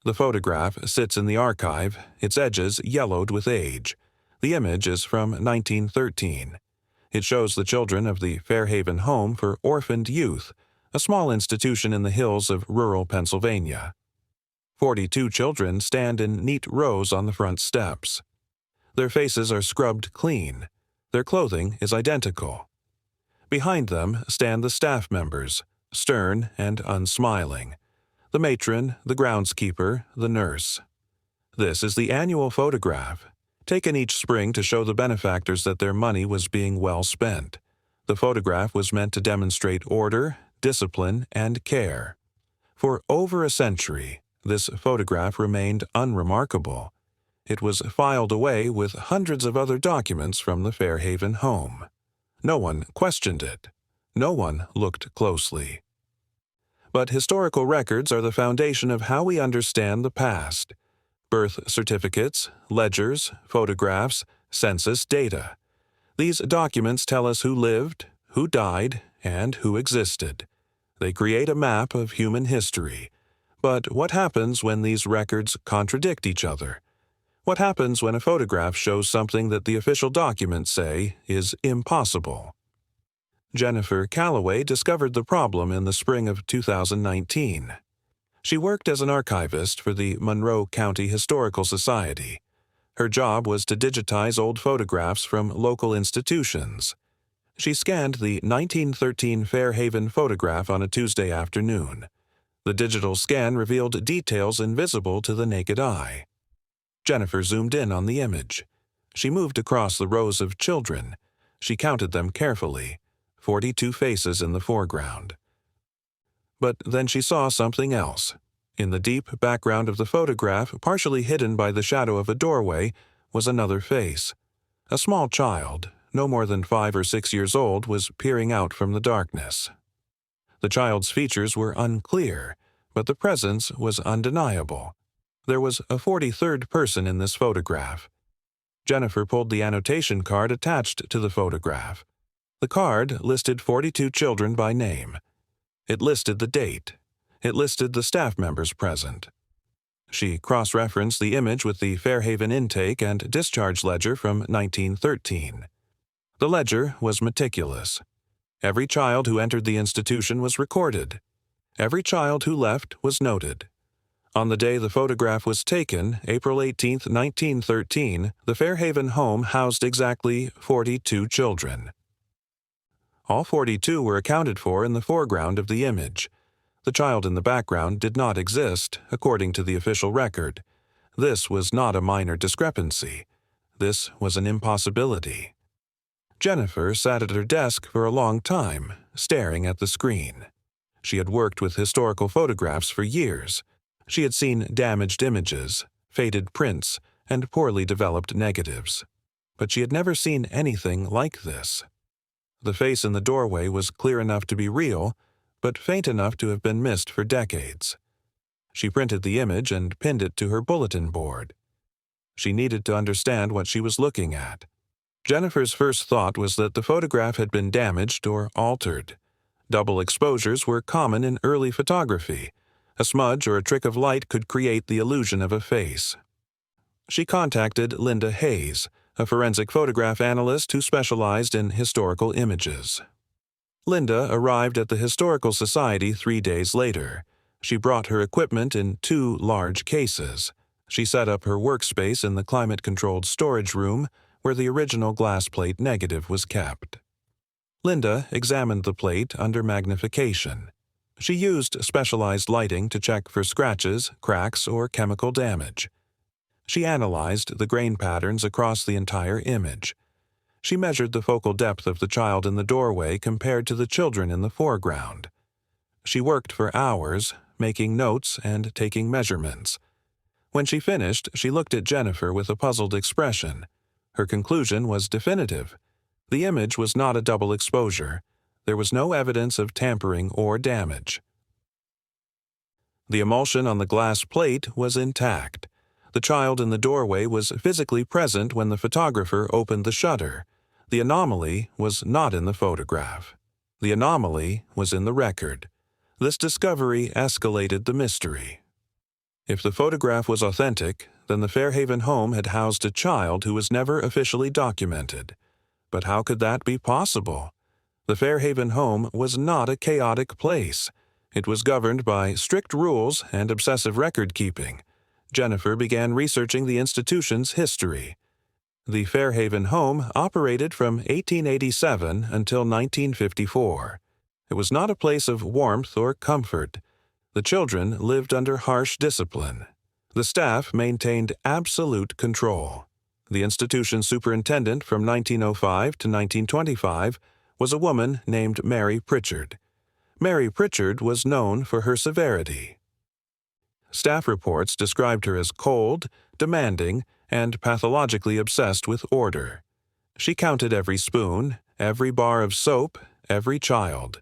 The photograph sits in the archive, its edges yellowed with age. The image is from 1913. It shows the children of the Fairhaven Home for Orphaned Youth, a small institution in the hills of rural Pennsylvania. 42 children stand in neat rows on the front steps. Their faces are scrubbed clean. Their clothing is identical. Behind them stand the staff members, stern and unsmiling. The matron, the groundskeeper, the nurse. This is the annual photograph, taken each spring to show the benefactors that their money was being well spent. The photograph was meant to demonstrate order, discipline, and care. For over a century, this photograph remained unremarkable. It was filed away with hundreds of other documents from the Fairhaven home. No one questioned it. No one looked closely. But historical records are the foundation of how we understand the past. Birth certificates, ledgers, photographs, census data. These documents tell us who lived, who died, and who existed. They create a map of human history. But what happens when these records contradict each other? What happens when a photograph shows something that the official documents say is impossible? Jennifer Calloway discovered the problem in the spring of 2019. She worked as an archivist for the Monroe County Historical Society. Her job was to digitize old photographs from local institutions. She scanned the 1913 Fairhaven photograph on a Tuesday afternoon. The digital scan revealed details invisible to the naked eye. Jennifer zoomed in on the image. She moved across the rows of children. She counted them carefully. 42 faces in the foreground. But then she saw something else. In the deep background of the photograph, partially hidden by the shadow of a doorway, was another face. A small child, no more than 5 or 6 years old, was peering out from the darkness. The child's features were unclear, but the presence was undeniable. There was a 43rd person in this photograph. Jennifer pulled the annotation card attached to the photograph. The card listed 42 children by name. It listed the date. It listed the staff members present. She cross-referenced the image with the Fairhaven intake and discharge ledger from 1913. The ledger was meticulous. Every child who entered the institution was recorded. Every child who left was noted. On the day the photograph was taken, April 18, 1913, the Fairhaven home housed exactly 42 children. All 42 were accounted for in the foreground of the image. The child in the background did not exist, according to the official record. This was not a minor discrepancy. This was an impossibility. Jennifer sat at her desk for a long time, staring at the screen. She had worked with historical photographs for years. She had seen damaged images, faded prints, and poorly developed negatives. But she had never seen anything like this. The face in the doorway was clear enough to be real, but faint enough to have been missed for decades. She printed the image and pinned it to her bulletin board. She needed to understand what she was looking at. Jennifer's first thought was that the photograph had been damaged or altered. Double exposures were common in early photography. A smudge or a trick of light could create the illusion of a face. She contacted Linda Hayes, a forensic photograph analyst who specialized in historical images. Linda arrived at the Historical Society 3 days later. She brought her equipment in 2 large cases. She set up her workspace in the climate-controlled storage room where the original glass plate negative was kept. Linda examined the plate under magnification. She used specialized lighting to check for scratches, cracks, or chemical damage. She analyzed the grain patterns across the entire image. She measured the focal depth of the child in the doorway compared to the children in the foreground. She worked for hours, making notes and taking measurements. When she finished, she looked at Jennifer with a puzzled expression. Her conclusion was definitive. The image was not a double exposure. There was no evidence of tampering or damage. The emulsion on the glass plate was intact. The child in the doorway was physically present when the photographer opened the shutter. The anomaly was not in the photograph. The anomaly was in the record. This discovery escalated the mystery. If the photograph was authentic, then the Fairhaven home had housed a child who was never officially documented. But how could that be possible? The Fairhaven home was not a chaotic place. It was governed by strict rules and obsessive record-keeping. Jennifer began researching the institution's history. The Fairhaven home operated from 1887 until 1954. It was not a place of warmth or comfort. The children lived under harsh discipline. The staff maintained absolute control. The institution's superintendent from 1905 to 1925 was a woman named Mary Pritchard. Mary Pritchard was known for her severity. Staff reports described her as cold, demanding, and pathologically obsessed with order. She counted every spoon, every bar of soap, every child.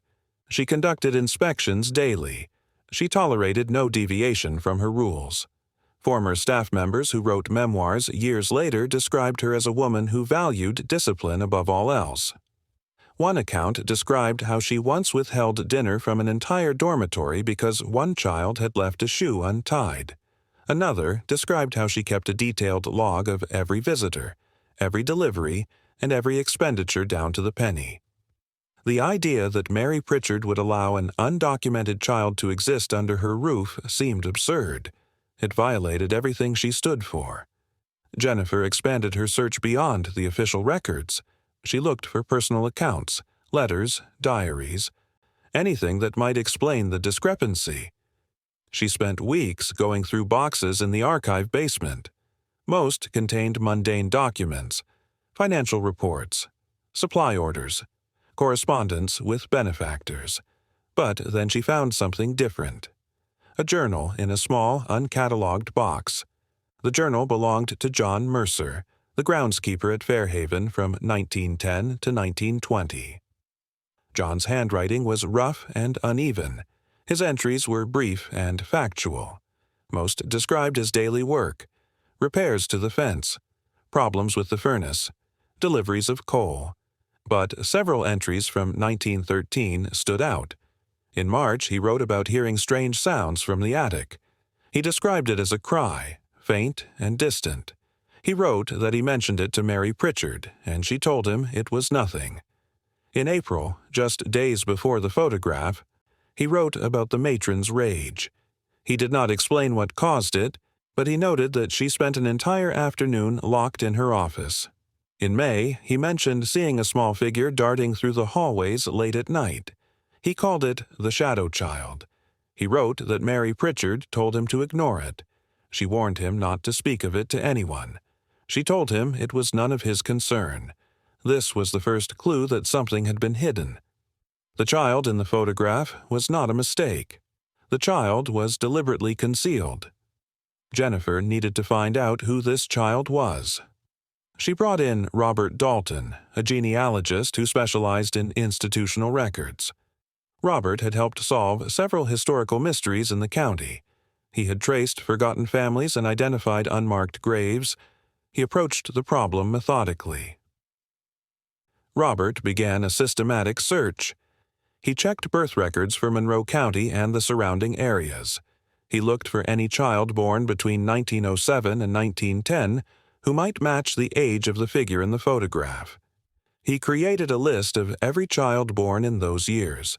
She conducted inspections daily. She tolerated no deviation from her rules. Former staff members who wrote memoirs years later described her as a woman who valued discipline above all else. One account described how she once withheld dinner from an entire dormitory because one child had left a shoe untied. Another described how she kept a detailed log of every visitor, every delivery, and every expenditure down to the penny. The idea that Mary Pritchard would allow an undocumented child to exist under her roof seemed absurd. It violated everything she stood for. Jennifer expanded her search beyond the official records. She looked for personal accounts, letters, diaries, anything that might explain the discrepancy. She spent weeks going through boxes in the archive basement. Most contained mundane documents, financial reports, supply orders, correspondence with benefactors. But then she found something different. A journal in a small, uncatalogued box. The journal belonged to John Mercer, the groundskeeper at Fairhaven from 1910 to 1920. John's handwriting was rough and uneven. His entries were brief and factual. Most described his daily work, repairs to the fence, problems with the furnace, deliveries of coal. But several entries from 1913 stood out. In March, he wrote about hearing strange sounds from the attic. He described it as a cry, faint and distant. He wrote that he mentioned it to Mary Pritchard, and she told him it was nothing. In April, just days before the photograph, he wrote about the matron's rage. He did not explain what caused it, but he noted that she spent an entire afternoon locked in her office. In May, he mentioned seeing a small figure darting through the hallways late at night. He called it the shadow child. He wrote that Mary Pritchard told him to ignore it. She warned him not to speak of it to anyone. She told him it was none of his concern. This was the first clue that something had been hidden. The child in the photograph was not a mistake. The child was deliberately concealed. Jennifer needed to find out who this child was. She brought in Robert Dalton, a genealogist who specialized in institutional records. Robert had helped solve several historical mysteries in the county. He had traced forgotten families and identified unmarked graves. He approached the problem methodically. Robert began a systematic search. He checked birth records for Monroe County and the surrounding areas. He looked for any child born between 1907 and 1910 who might match the age of the figure in the photograph. He created a list of every child born in those years.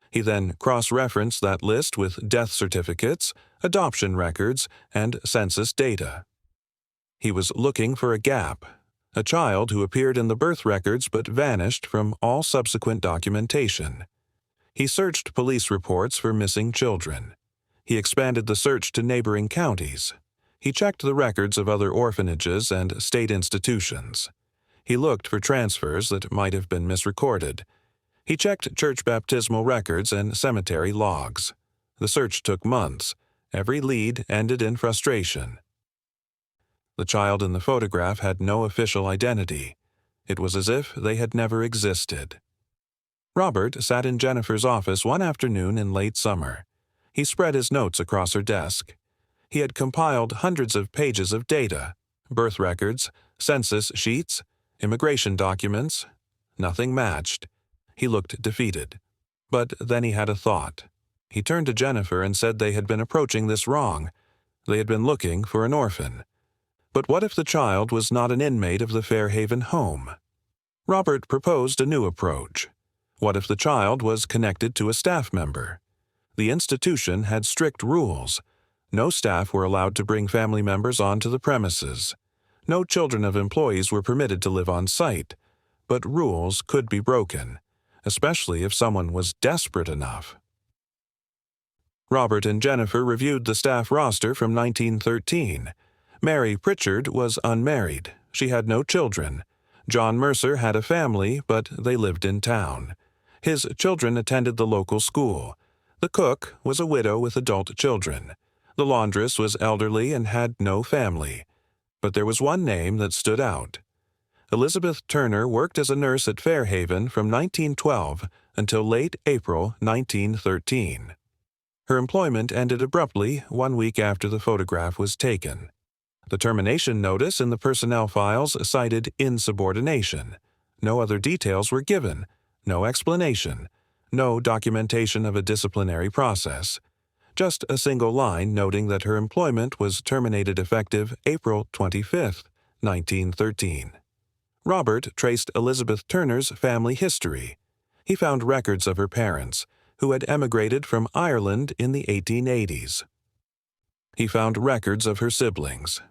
He then cross-referenced that list with death certificates, adoption records, and census data. He was looking for a gap, a child who appeared in the birth records but vanished from all subsequent documentation. He searched police reports for missing children. He expanded the search to neighboring counties. He checked the records of other orphanages and state institutions. He looked for transfers that might have been misrecorded. He checked church baptismal records and cemetery logs. The search took months. Every lead ended in frustration. The child in the photograph had no official identity. It was as if they had never existed. Robert sat in Jennifer's office one afternoon in late summer. He spread his notes across her desk. He had compiled hundreds of pages of data, birth records, census sheets, immigration documents. Nothing matched. He looked defeated. But then he had a thought. He turned to Jennifer and said they had been approaching this wrong. They had been looking for an orphan. But what if the child was not an inmate of the Fairhaven Home? Robert proposed a new approach. What if the child was connected to a staff member? The institution had strict rules. No staff were allowed to bring family members onto the premises. No children of employees were permitted to live on site. But rules could be broken, especially if someone was desperate enough. Robert and Jennifer reviewed the staff roster from 1913. Mary Pritchard was unmarried. She had no children. John Mercer had a family, but they lived in town. His children attended the local school. The cook was a widow with adult children. The laundress was elderly and had no family. But there was one name that stood out. Elizabeth Turner worked as a nurse at Fairhaven from 1912 until late April 1913. Her employment ended abruptly 1 week after the photograph was taken. The termination notice in the personnel files cited insubordination. No other details were given, no explanation, no documentation of a disciplinary process. Just a single line noting that her employment was terminated effective April 25, 1913. Robert traced Elizabeth Turner's family history. He found records of her parents, who had emigrated from Ireland in the 1880s. He found records of her siblings.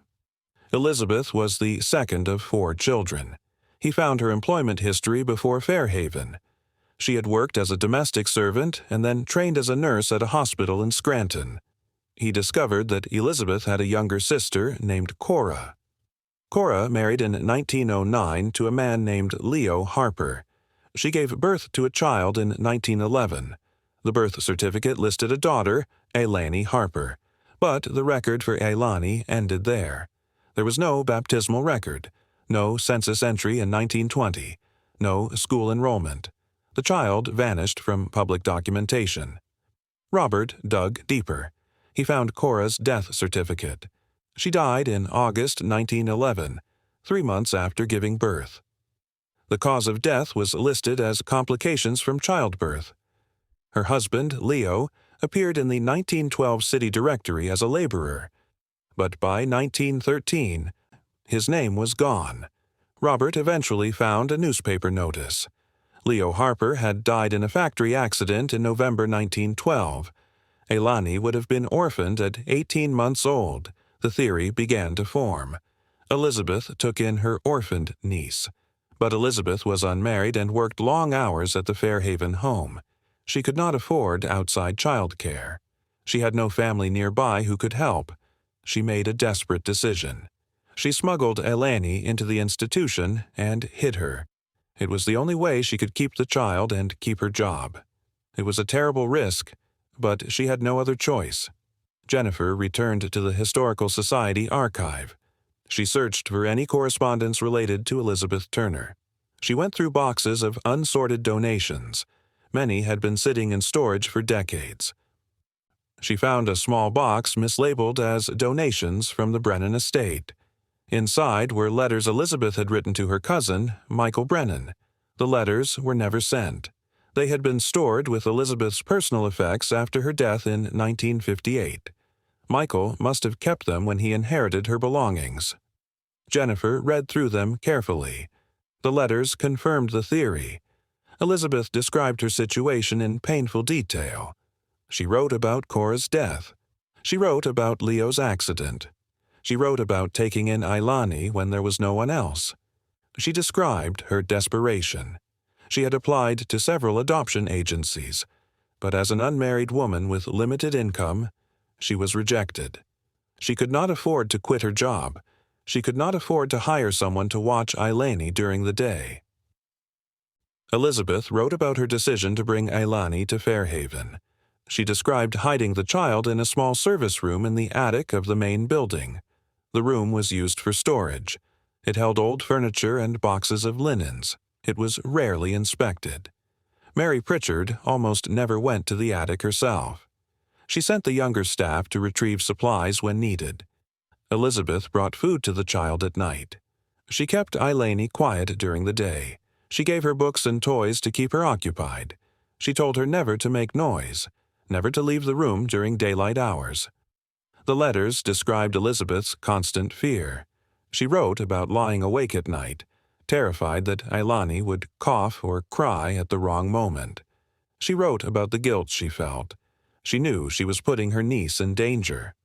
Elizabeth was the second of 4 children. He found her employment history before Fairhaven. She had worked as a domestic servant and then trained as a nurse at a hospital in Scranton. He discovered that Elizabeth had a younger sister named Cora. Cora married in 1909 to a man named Leo Harper. She gave birth to a child in 1911. The birth certificate listed a daughter, Ailani Harper, but the record for Ailani ended there. There was no baptismal record, no census entry in 1920, no school enrollment. The child vanished from public documentation. Robert dug deeper. He found Cora's death certificate. She died in August 1911, 3 months after giving birth. The cause of death was listed as complications from childbirth. Her husband, Leo, appeared in the 1912 city directory as a laborer, but by 1913, his name was gone. Robert eventually found a newspaper notice. Leo Harper had died in a factory accident in November 1912. Ailani would have been orphaned at 18 months old. The theory began to form. Elizabeth took in her orphaned niece. But Elizabeth was unmarried and worked long hours at the Fairhaven home. She could not afford outside childcare. She had no family nearby who could help. She made a desperate decision. She smuggled Ailani into the institution and hid her. It was the only way she could keep the child and keep her job. It was a terrible risk, but she had no other choice. Jennifer returned to the Historical Society archive. She searched for any correspondence related to Elizabeth Turner. She went through boxes of unsorted donations. Many had been sitting in storage for decades. She found a small box mislabeled as donations from the Brennan estate. Inside were letters Elizabeth had written to her cousin, Michael Brennan. The letters were never sent. They had been stored with Elizabeth's personal effects after her death in 1958. Michael must have kept them when he inherited her belongings. Jennifer read through them carefully. The letters confirmed the theory. Elizabeth described her situation in painful detail. She wrote about Cora's death. She wrote about Leo's accident. She wrote about taking in Ailani when there was no one else. She described her desperation. She had applied to several adoption agencies, but as an unmarried woman with limited income, she was rejected. She could not afford to quit her job. She could not afford to hire someone to watch Ailani during the day. Elizabeth wrote about her decision to bring Ailani to Fairhaven. She described hiding the child in a small service room in the attic of the main building. The room was used for storage. It held old furniture and boxes of linens. It was rarely inspected. Mary Pritchard almost never went to the attic herself. She sent the younger staff to retrieve supplies when needed. Elizabeth brought food to the child at night. She kept Ailani quiet during the day. She gave her books and toys to keep her occupied. She told her never to make noise, never to leave the room during daylight hours. The letters described Elizabeth's constant fear. She wrote about lying awake at night, terrified that Ailani would cough or cry at the wrong moment. She wrote about the guilt she felt. She knew she was putting her niece in danger.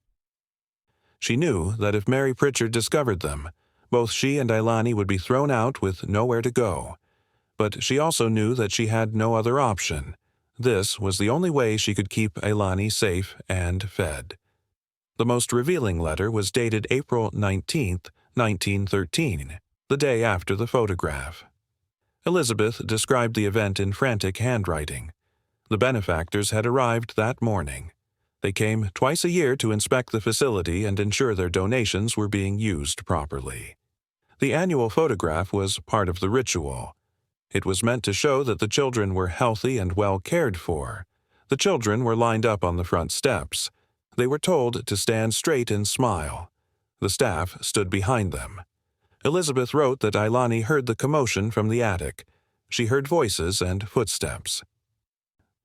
She knew that if Mary Pritchard discovered them, both she and Ailani would be thrown out with nowhere to go. But she also knew that she had no other option. This was the only way she could keep Ailani safe and fed. The most revealing letter was dated April 19, 1913, the day after the photograph. Elizabeth described the event in frantic handwriting. The benefactors had arrived that morning. They came twice a year to inspect the facility and ensure their donations were being used properly. The annual photograph was part of the ritual. It was meant to show that the children were healthy and well cared for. The children were lined up on the front steps. They were told to stand straight and smile. The staff stood behind them. Elizabeth wrote that Ailani heard the commotion from the attic. She heard voices and footsteps.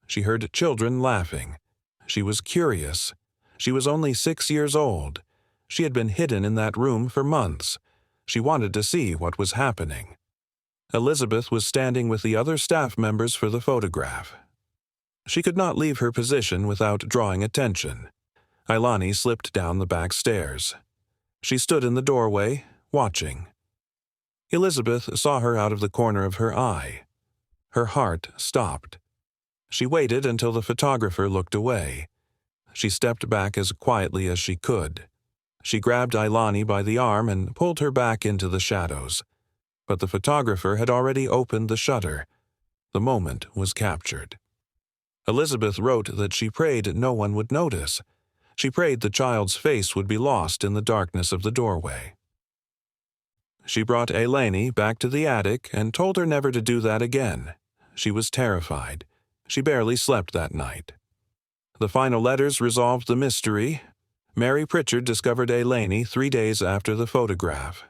She heard children laughing. She was curious. She was only 6 years old. She had been hidden in that room for months. She wanted to see what was happening. Elizabeth was standing with the other staff members for the photograph. She could not leave her position without drawing attention. Ailani slipped down the back stairs. She stood in the doorway, watching. Elizabeth saw her out of the corner of her eye. Her heart stopped. She waited until the photographer looked away. She stepped back as quietly as she could. She grabbed Ailani by the arm and pulled her back into the shadows. But the photographer had already opened the shutter. The moment was captured. Elizabeth wrote that she prayed no one would notice. She prayed the child's face would be lost in the darkness of the doorway. She brought Ailani back to the attic and told her never to do that again. She was terrified. She barely slept that night. The final letters resolved the mystery. Mary Pritchard discovered Ailani 3 days after the photograph.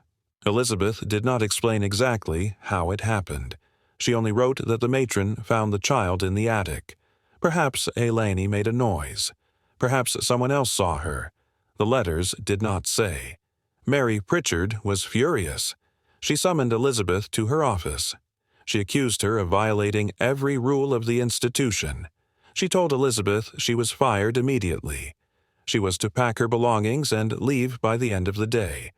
Elizabeth did not explain exactly how it happened. She only wrote that the matron found the child in the attic. Perhaps Ailani made a noise. Perhaps someone else saw her. The letters did not say. Mary Pritchard was furious. She summoned Elizabeth to her office. She accused her of violating every rule of the institution. She told Elizabeth she was fired immediately. She was to pack her belongings and leave by the end of the day.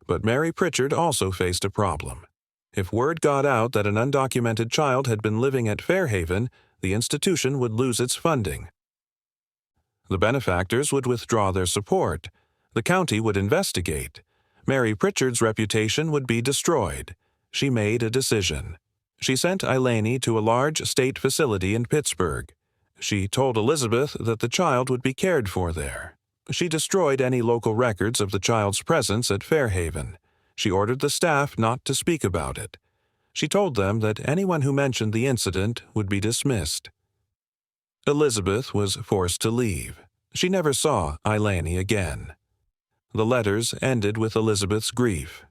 But Mary Pritchard also faced a problem. If word got out that an undocumented child had been living at Fairhaven, the institution would lose its funding. The benefactors would withdraw their support. The county would investigate. Mary Pritchard's reputation would be destroyed. She made a decision. She sent Ailani to a large state facility in Pittsburgh. She told Elizabeth that the child would be cared for there. She destroyed any local records of the child's presence at Fairhaven. She ordered the staff not to speak about it. She told them that anyone who mentioned the incident would be dismissed. Elizabeth was forced to leave. She never saw Ailani again. The letters ended with Elizabeth's grief.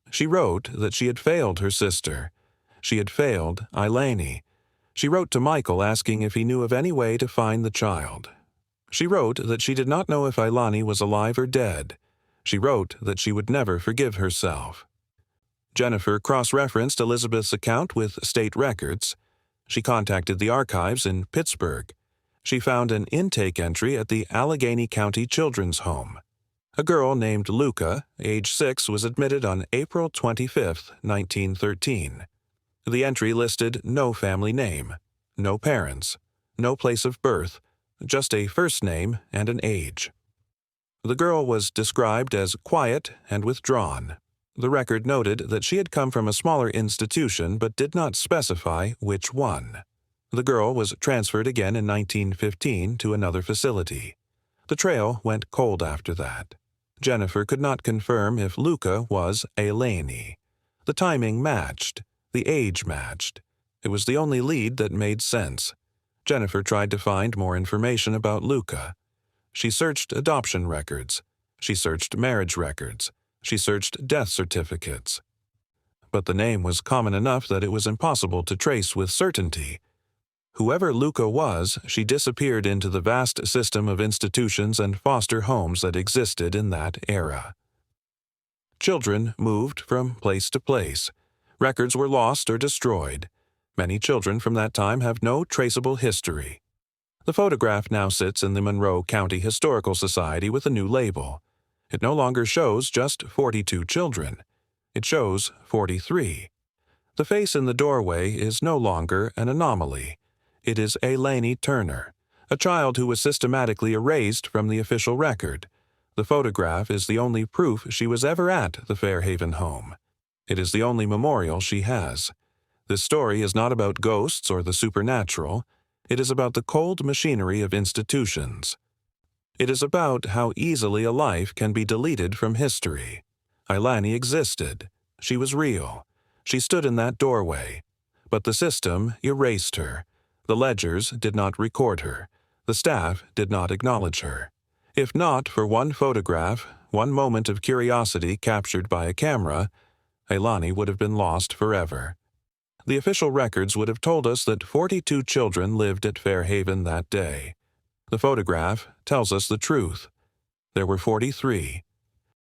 She wrote that she had failed her sister. She had failed Ailani. She wrote to Michael asking if he knew of any way to find the child. She wrote that she did not know if Ailani was alive or dead. She wrote that she would never forgive herself. Jennifer cross-referenced Elizabeth's account with state records. She contacted the archives in Pittsburgh. She found an intake entry at the Allegheny County Children's Home. A girl named Luca, age 6, was admitted on April 25, 1913. The entry listed no family name, no parents, no place of birth, just a first name and an age. The girl was described as quiet and withdrawn. The record noted that she had come from a smaller institution but did not specify which one. The girl was transferred again in 1915 to another facility. The trail went cold after that. Jennifer could not confirm if Luca was Ailani. The timing matched. The age matched. It was the only lead that made sense. Jennifer tried to find more information about Luca. She searched adoption records. She searched marriage records. She searched death certificates. But the name was common enough that it was impossible to trace with certainty. Whoever Luca was, she disappeared into the vast system of institutions and foster homes that existed in that era. Children moved from place to place. Records were lost or destroyed. Many children from that time have no traceable history. The photograph now sits in the Monroe County Historical Society with a new label. It no longer shows just 42 children. It shows 43. The face in the doorway is no longer an anomaly. It is Elaine Turner, a child who was systematically erased from the official record. The photograph is the only proof she was ever at the Fairhaven home. It is the only memorial she has. This story is not about ghosts or the supernatural. It is about the cold machinery of institutions. It is about how easily a life can be deleted from history. Elaine existed. She was real. She stood in that doorway. But the system erased her. The ledgers did not record her. The staff did not acknowledge her. If not for one photograph, one moment of curiosity captured by a camera, Elaine would have been lost forever. The official records would have told us that 42 children lived at Fairhaven that day. The photograph tells us the truth. There were 43.